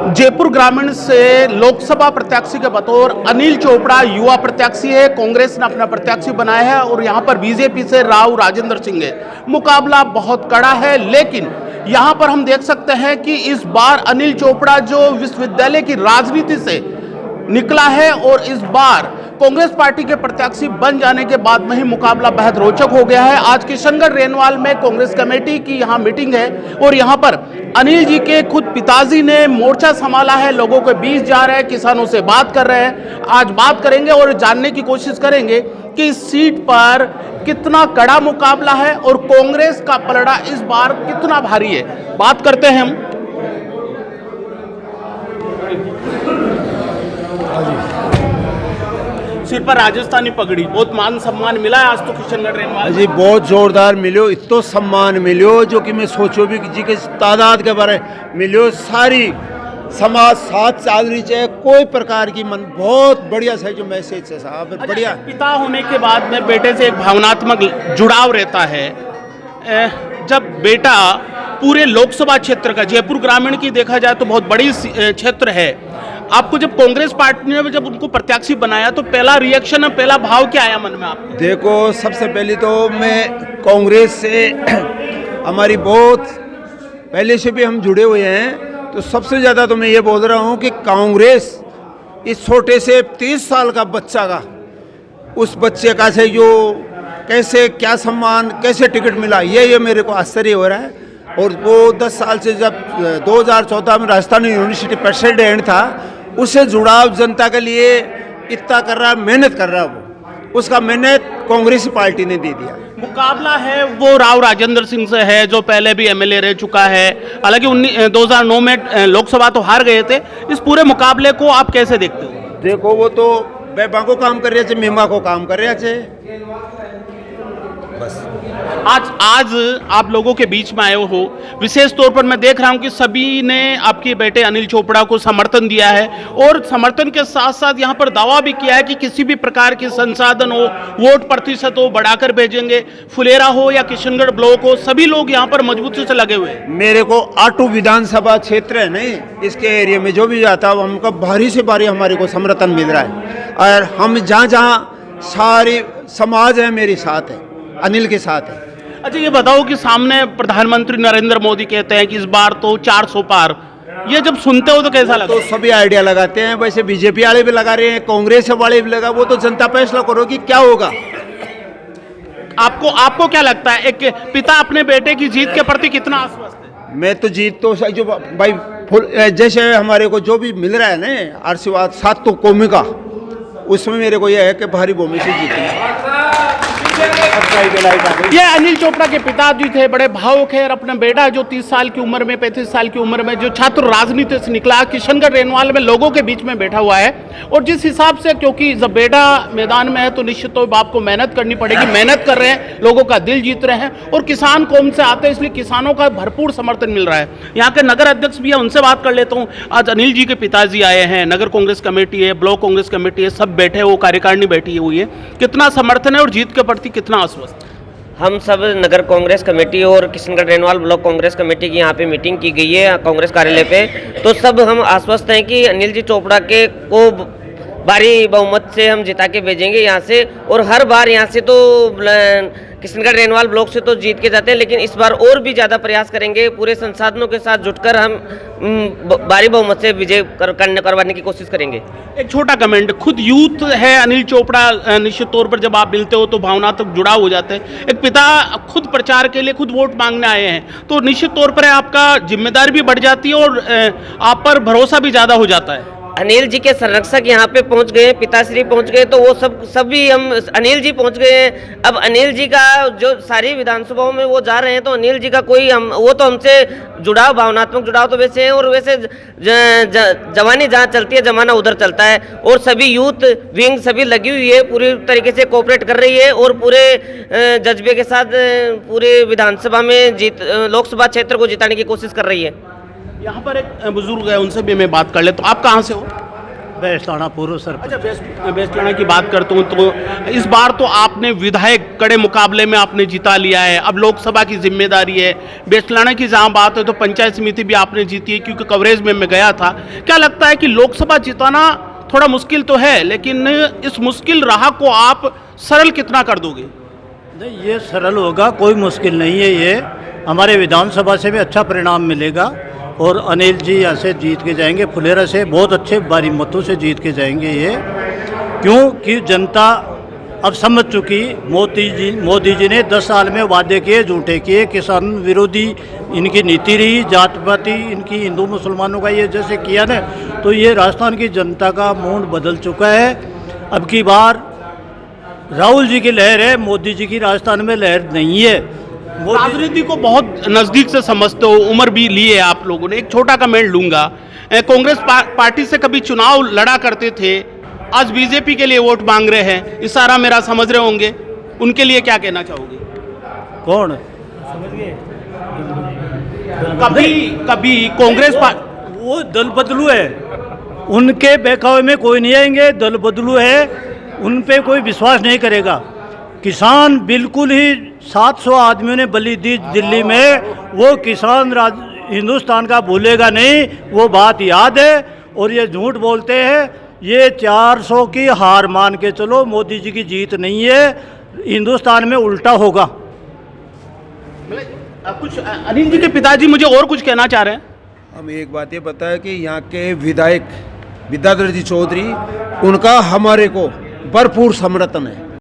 जयपुर ग्रामीण से लोकसभा प्रत्याशी के बतौर अनिल चोपड़ा युवा प्रत्याशी है। कांग्रेस ने अपना प्रत्याशी बनाया है और यहां पर बीजेपी से राव राजेंद्र सिंह है। मुकाबला बहुत कड़ा है, लेकिन यहां पर हम देख सकते हैं कि इस बार अनिल चोपड़ा जो विश्वविद्यालय की राजनीति से निकला है और इस बार कांग्रेस पार्टी के प्रत्याशी बन जाने के बाद में ही मुकाबला बेहद रोचक हो गया है। आज किशनगढ़ रेनवाल में कांग्रेस कमेटी की यहां मीटिंग है और यहां पर अनिल जी के खुद पिताजी ने मोर्चा संभाला है, लोगों के बीच जा रहे हैं, किसानों से बात कर रहे हैं। आज बात करेंगे और जानने की कोशिश करेंगे कि इस सीट पर कितना कड़ा मुकाबला है और कांग्रेस का पलड़ा इस बार कितना भारी है। बात करते हैं हम। सिर पर राजस्थानी पगड़ी, बहुत मान सम्मान मिला है आज तो किशनगढ़ रेनवाल जी, बहुत जोरदार मिलो, इतो सम्मान मिलो जो कि मैं सोचो भी जी के तादाद के बारे मिलो। सारी समाज साथ चाल रही है, कोई प्रकार की मन बहुत बढ़िया सा जो मैसेज है साहब, बढ़िया। पिता होने के बाद में बेटे से एक भावनात्मक जुड़ाव रहता है। जब बेटा पूरे लोकसभा क्षेत्र का, जयपुर ग्रामीण की देखा जाए तो बहुत बड़ी क्षेत्र है, आपको जब कांग्रेस पार्टी ने जब उनको प्रत्याशी बनाया तो पहला रिएक्शन, पहला भाव क्या आया मन में आपको? देखो, सबसे पहले तो मैं कांग्रेस से हमारी बहुत पहले से भी हम जुड़े हुए हैं, तो सबसे ज़्यादा तो मैं ये बोल रहा हूँ कि कांग्रेस इस छोटे से 30 साल का बच्चा का, उस बच्चे का से जो कैसे क्या सम्मान, कैसे टिकट मिला, ये मेरे को आश्चर्य हो रहा है। और वो 10 साल से जब 2014 में राजस्थान यूनिवर्सिटी प्रेसिडेंट था, उससे जुड़ाव जनता के लिए इतना कर रहा, मेहनत कर रहा, वो उसका मेहनत कांग्रेस पार्टी ने दे दिया। मुकाबला है वो राव राजेंद्र सिंह से है जो पहले भी एमएलए रह चुका है। हालांकि 2009 में लोकसभा तो हार गए थे। इस पूरे मुकाबले को आप कैसे देखते हो? देखो, वो तो बेबा को काम कर रहे थे, मीमा को काम कर रहे थे बस। आज आप लोगों के बीच में आए हो, विशेष तौर पर मैं देख रहा हूं कि सभी ने आपके बेटे अनिल चोपड़ा को समर्थन दिया है और समर्थन के साथ साथ यहां पर दावा भी किया है कि किसी भी प्रकार के संसाधन हो, वोट प्रतिशत हो, बढ़ाकर भेजेंगे। फुलेरा हो या किशनगढ़ ब्लॉक हो, सभी लोग यहां पर मजबूती से लगे हुए हैं। मेरे को आटू विधानसभा क्षेत्र है नहीं, इसके एरिया में जो भी जाता है हमको भारी से भारी हमारे को समर्थन मिल रहा है। और हम जहाँ सारी समाज है मेरे साथ है, अनिल के साथ है। अच्छा, ये बताओ कि सामने प्रधानमंत्री नरेंद्र मोदी कहते हैं कि इस बार तो 400 पार, ये जब सुनते हो तो कैसा लगता है? तो सभी आइडिया लगाते हैं, वैसे बीजेपी वाले भी लगा रहे हैं, कांग्रेस वाले भी लगा, वो तो जनता फैसला करो कि क्या होगा। आपको क्या लगता है, एक पिता अपने बेटे की जीत के प्रति कितना आश्वस्त है? मैं तो जीत तो जो भाई जैसे हमारे को जो भी मिल रहा है ना आशीर्वाद 7 तो कौमी का, उसमें मेरे को यह है कि भारी भूमि से जीतेंगे। ये अनिल चोपड़ा के पिताजी थे, बड़े भावुक है और अपना बेटा जो 30 साल की उम्र में, 35 साल की उम्र में जो छात्र राजनीति से निकला, किशनगढ़ रेनवाल में लोगों के बीच में बैठा हुआ है। और जिस हिसाब से, क्योंकि जब बेटा मैदान में है तो निश्चित तौर पर आपको मेहनत करनी पड़ेगी, मेहनत कर रहे हैं, लोगों का दिल जीत रहे हैं और किसान कौम से आते हैं, इसलिए किसानों का भरपूर समर्थन मिल रहा है। यहाँ के नगर अध्यक्ष भी है, उनसे बात कर लेता हूँ। आज अनिल जी के पिताजी आए हैं, नगर कांग्रेस कमेटी है, ब्लॉक कांग्रेस कमेटी है, सब बैठे, वो कार्यकारिणी बैठी हुई है। कितना समर्थन है और जीत के प्रति कितना आश्वस्त? हम सब नगर कांग्रेस कमेटी और Kishangarh renewal block Congress committee की यहाँ पे मीटिंग की गई है कांग्रेस कार्यालय पे, तो सब हम आश्वस्त हैं कि अनिल जी चोपड़ा के को भारी बहुमत से हम जिता के भेजेंगे यहाँ से। और हर बार यहाँ से तो किशनगढ़ रेनवाल ब्लॉक से तो जीत के जाते हैं, लेकिन इस बार और भी ज़्यादा प्रयास करेंगे, पूरे संसाधनों के साथ जुटकर हम भारी बहुमत से विजय करवाने की कोशिश करेंगे। एक छोटा कमेंट, खुद यूथ है अनिल चोपड़ा, निश्चित तौर पर जब आप मिलते हो तो भावनात्मक जुड़ाव हो जाते हैं। एक पिता खुद प्रचार के लिए खुद वोट मांगने आए हैं, तो निश्चित तौर पर आपका जिम्मेदारी भी बढ़ जाती है और आप पर भरोसा भी ज़्यादा हो जाता है। अनिल जी के संरक्षक यहाँ पे पहुँच गए, पिताश्री पहुँच गए, तो वो सभी हम अनिल जी पहुँच गए हैं। अब अनिल जी का जो सारी विधानसभाओं में वो जा रहे हैं, तो अनिल जी का कोई वो तो हमसे जुड़ाव, भावनात्मक जुड़ाव तो वैसे है, और वैसे जवानी जहाँ चलती है जमाना उधर चलता है। और सभी यूथ विंग सभी लगी हुई है, पूरी तरीके से कोऑपरेट कर रही है और पूरे जज्बे के साथ पूरे विधानसभा में लोकसभा क्षेत्र को जिताने की कोशिश कर रही है। यहाँ पर एक बुजुर्ग है, उनसे भी मैं बात कर ले। तो आप कहाँ से हो? बेस्ताना पूर्व सरपंच। अच्छा, बेस्ताना की बात करता हूँ तो इस बार तो आपने विधायक कड़े मुकाबले में आपने जिता लिया है, अब लोकसभा की जिम्मेदारी है। बेस्ताना की जहाँ बात है तो पंचायत समिति भी आपने जीती है, क्योंकि कवरेज में मैं गया था। क्या लगता है कि लोकसभा जिताना थोड़ा मुश्किल तो है, लेकिन इस मुश्किल राह को आप सरल कितना कर दोगे? नहीं, ये सरल होगा, कोई मुश्किल नहीं है। ये हमारे विधानसभा से भी अच्छा परिणाम मिलेगा और अनिल जी यहाँ से जीत के जाएंगे, फुलेरा से बहुत अच्छे भारी मतों से जीत के जाएंगे ये, क्योंकि जनता अब समझ चुकी। मोदी जी ने 10 साल में वादे किए, झूठे किए, किसान विरोधी इनकी नीति रही, जात पाती इनकी हिंदू मुसलमानों का ये जैसे किया ना, तो ये राजस्थान की जनता का मूड बदल चुका है। अब की बार राहुल जी की लहर है, मोदी जी की राजस्थान में लहर नहीं है। राजनीति को बहुत नज़दीक से समझते हो, उम्र भी ली है आप लोगों ने। एक छोटा कमेंट लूंगा, कांग्रेस पार्टी से कभी चुनाव लड़ा करते थे, आज बीजेपी के लिए वोट मांग रहे हैं, इशारा मेरा समझ रहे होंगे, उनके लिए क्या कहना चाहोगे? कौन? कभी कांग्रेस वो दल बदलू है, उनके बहकावे में कोई नहीं आएंगे। दल बदलू है, उन पे कोई विश्वास नहीं करेगा। किसान बिल्कुल ही 700 आदमियों ने बलि दी दिल्ली में, वो किसान हिंदुस्तान का भूलेगा नहीं, वो बात याद है। और ये झूठ बोलते हैं, ये 400 की हार मान के चलो, मोदी जी की जीत नहीं है, हिंदुस्तान में उल्टा होगा। कुछ अनिल जी के पिताजी मुझे और कुछ कहना चाह रहे हैं। हम एक बात ये पता है कि यहाँ के विधायक विद्याधर जी चौधरी, उनका हमारे को भरपूर समर्थन है।